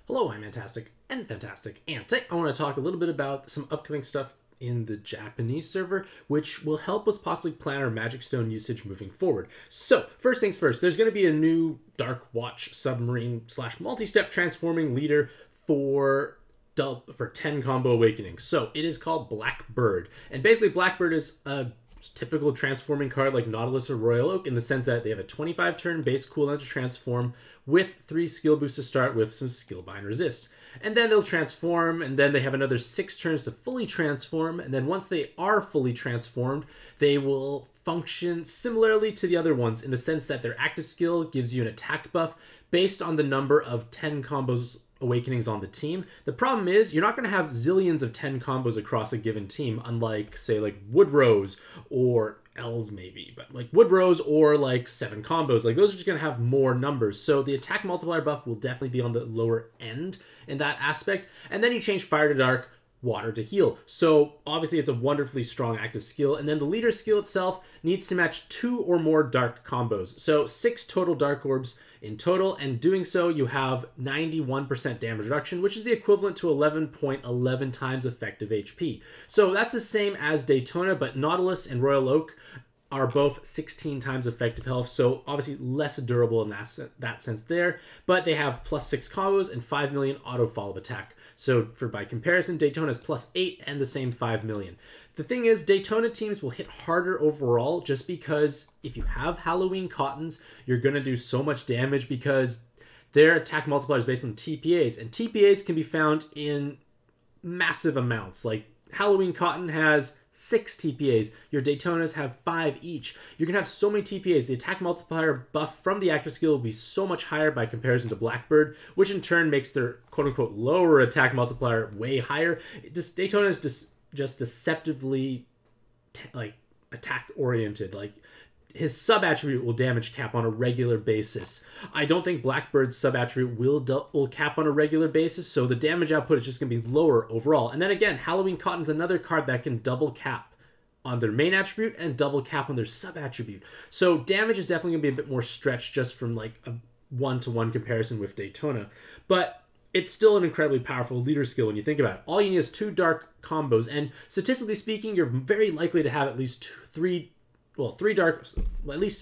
Hello, I'm Mantastic'c and Fantastic, and today I want to talk a little bit about some upcoming stuff in the Japanese server, which will help us possibly plan our Magic Stone usage moving forward. So, first things first, there's going to be a new Dark Watch submarine / multi-step transforming leader for 10 combo awakenings. So, it is called Blackbird, and basically Blackbird is a typical transforming card like Nautilus or Royal Oak in the sense that they have a 25 turn base cooldown to transform with 3 skill boosts to start with some skill bind resist. And then they'll transform, and then they have another 6 turns to fully transform, and then once they are fully transformed, they will function similarly to the other ones in the sense that their active skill gives you an attack buff based on the number of 10 combos awakenings on the team. The problem is you're not going to have zillions of 10 combos across a given team, unlike say like Woodrose or L's maybe, but like Woodrose or like 7 combos, like those are just going to have more numbers. So the attack multiplier buff will definitely be on the lower end in that aspect. And then you change fire to dark, water to heal. So obviously it's a wonderfully strong active skill, and then the leader skill itself needs to match 2 or more dark combos. So 6 total dark orbs in total, and doing so you have 91% damage reduction, which is the equivalent to 11.11 times effective HP. So that's the same as Daytona, but Nautilus and Royal Oak are both 16 times effective health, so obviously less durable in that sense there, but they have +6 combos and 5 million auto follow attack. So by comparison, Daytona is +8 and the same 5 million. The thing is, Daytona teams will hit harder overall just because if you have Halloween Cottons, you're going to do so much damage because their attack multiplier is based on TPAs, and TPAs can be found in massive amounts. Like Halloween Cotton has 6 TPAs. Your Daytonas have 5 each. You're going to have so many TPAs. The attack multiplier buff from the active skill will be so much higher by comparison to Blackbird, which in turn makes their quote-unquote lower attack multiplier way higher. Daytona is just deceptively attack-oriented. Like, his sub-attribute will damage cap on a regular basis. I don't think Blackbird's sub-attribute will cap on a regular basis, so the damage output is just going to be lower overall. And then again, Halloween Cotton's another card that can double cap on their main attribute and double cap on their sub-attribute. So damage is definitely going to be a bit more stretched just from like a one-to-one comparison with Daytona. But it's still an incredibly powerful leader skill when you think about it. All you need is 2 dark combos, and statistically speaking, you're very likely to have at least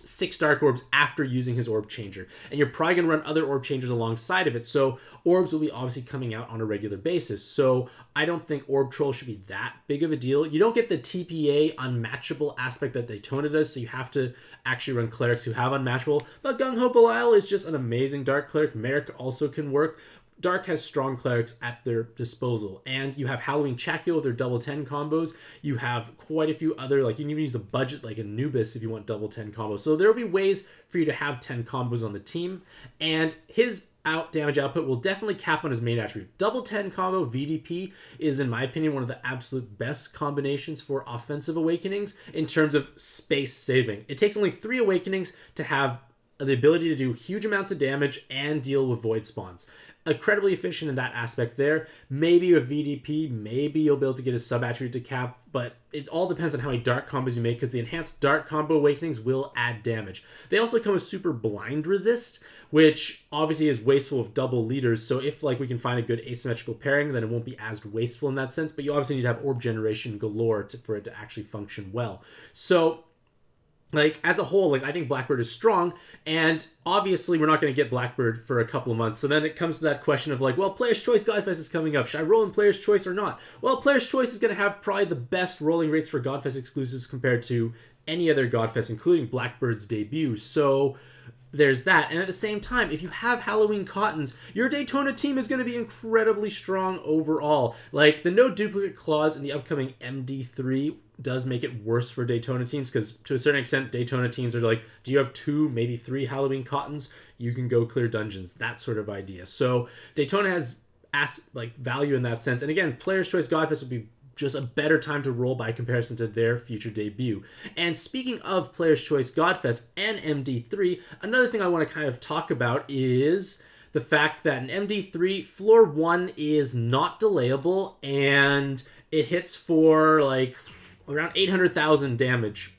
6 dark orbs after using his orb changer. And you're probably going to run other orb changers alongside of it, so orbs will be obviously coming out on a regular basis. So I don't think orb troll should be that big of a deal. You don't get the TPA unmatchable aspect that Daytona does, so you have to actually run clerics who have unmatchable. But Gung Ho Belial is just an amazing dark cleric. Merrick also can work. Dark has strong clerics at their disposal, and you have Halloween Chakyo with their double 10 combos. You have quite a few other, like you can even use a budget like Anubis if you want double 10 combos. So there will be ways for you to have 10 combos on the team, and his damage output will definitely cap on his main attribute. Double 10 combo VDP is, in my opinion, one of the absolute best combinations for offensive awakenings in terms of space saving. It takes only 3 awakenings to have the ability to do huge amounts of damage and deal with void spawns. Incredibly efficient in that aspect there. Maybe with VDP, maybe you'll be able to get a sub-attribute to cap, but it all depends on how many dark combos you make, because the enhanced dark combo awakenings will add damage. They also come with super blind resist, which obviously is wasteful of double leaders, so if like we can find a good asymmetrical pairing, then it won't be as wasteful in that sense, but you obviously need to have orb generation galore for it to actually function well. So like, as a whole, like, I think Blackbird is strong, and obviously we're not going to get Blackbird for a couple of months, so then it comes to that question of, like, well, Player's Choice Godfest is coming up. Should I roll in Player's Choice or not? Well, Player's Choice is going to have probably the best rolling rates for Godfest exclusives compared to any other Godfest, including Blackbird's debut, so there's that. And at the same time, if you have Halloween Cottons, your Daytona team is going to be incredibly strong overall. Like, the no duplicate clause in the upcoming MD3 does make it worse for Daytona teams, because to a certain extent, Daytona teams are like, do you have 2, maybe 3 Halloween Cottons? You can go clear dungeons, that sort of idea. So Daytona has value in that sense. And again, Player's Choice Godfest would be just a better time to roll by comparison to their future debut. And speaking of Player's Choice Godfest and MD3, another thing I want to kind of talk about is the fact that in MD3, floor 1 is not delayable, and it hits for like around 800,000 damage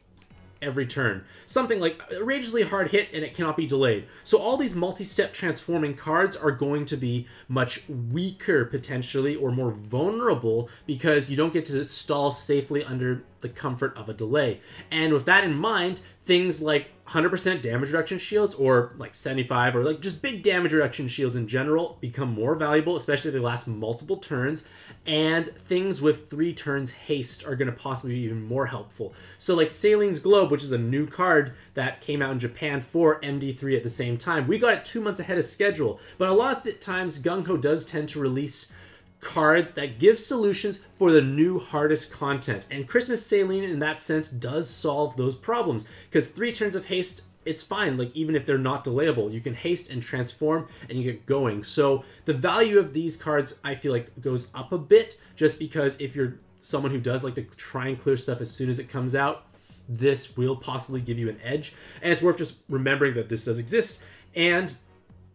every turn. Something like outrageously hard hit and it cannot be delayed. So all these multi-step transforming cards are going to be much weaker potentially, or more vulnerable, because you don't get to stall safely under the comfort of a delay. And with that in mind, things like 100% damage reduction shields, or like 75, or like just big damage reduction shields in general, become more valuable, especially if they last multiple turns. And things with 3 turns haste are going to possibly be even more helpful. So like Salene's Globe, which is a new card that came out in Japan for MD3 at the same time. We got it 2 months ahead of schedule, but a lot of the times Gung-Ho does tend to release cards that give solutions for the new hardest content, and Christmas Salene in that sense does solve those problems, because 3 turns of haste, it's fine. Like, even if they're not delayable, you can haste and transform and you get going. So the value of these cards, I feel like, goes up a bit, just because if you're someone who does like to try and clear stuff as soon as it comes out, this will possibly give you an edge. And it's worth just remembering that this does exist, and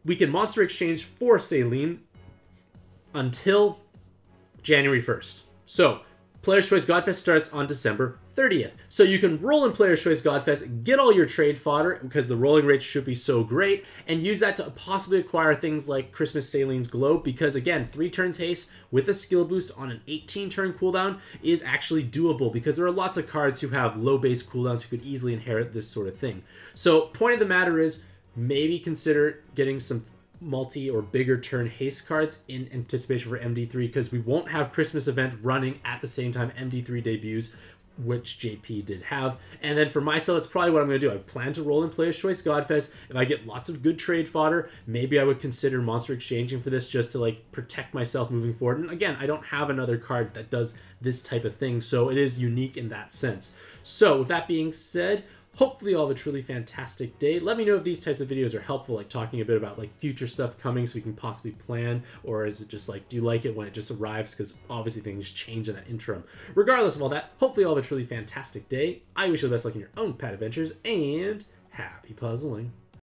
we can monster exchange for Salene until January 1st. So, Player's Choice Godfest starts on December 30th. So you can roll in Player's Choice Godfest, get all your trade fodder, because the rolling rates should be so great, and use that to possibly acquire things like Christmas Salene's Globe, because again, 3 turns haste with a skill boost on an 18-turn cooldown is actually doable, because there are lots of cards who have low base cooldowns who could easily inherit this sort of thing. So, point of the matter is, maybe consider getting some multi or bigger turn haste cards in anticipation for MD3, because we won't have Christmas event running at the same time MD3 debuts, which JP did have. And then for myself, that's probably what I'm going to do. I plan to roll in Player's Choice Godfest. If I get lots of good trade fodder, maybe I would consider monster exchanging for this, just to like protect myself moving forward. And again, I don't have another card that does this type of thing, so it is unique in that sense. So with that being said, hopefully you'll have a truly fantastic day. Let me know if these types of videos are helpful, like talking a bit about like future stuff coming so we can possibly plan, or is it just like, do you like it when it just arrives? Because obviously things change in that interim. Regardless of all that, hopefully you'll have a truly fantastic day. I wish you the best luck in your own pet adventures, and happy puzzling.